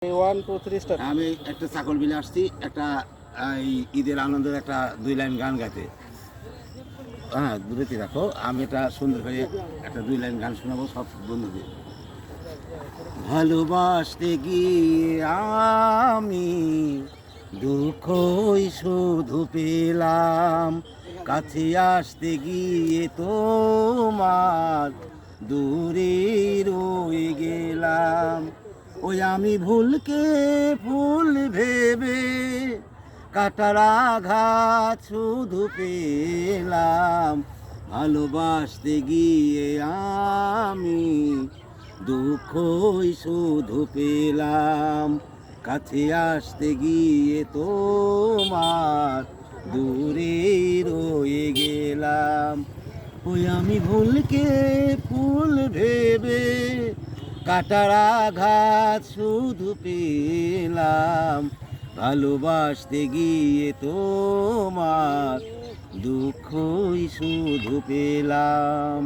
1 2 3 start. আমি একটা চাকল বিলে আসছি একটা এই ঈদের আনন্দের একটা 2 লাইন গান গাইতে। হ্যাঁ, দূরেতে রাখো, আমি এটা সুন্দর করে একটা 2 লাইন গান শোনাবো সব বন্ধুদের। ভালোবাসতে গিয়ে আমি দুঃখই শুধু পেলাম, কাছে আসতে গিয়ে তোমার দূরে রয়ে গেলাম। ওই আমি ভুলকে ভুল ভেবে কাটার আঘাত শুধু পেলাম, ভালোবাসতে গিয়ে আমি দুঃখই শুধু পেলাম, কাছে আসতে গিয়ে তোমার দূরে রয়ে গেলাম। ওই আমি ভুলকে ভুল ভেবে কাটার আঘাত শুধু পেলাম, ভালোবাসতে গিয়ে তোমার দুঃখই শুধু পেলাম।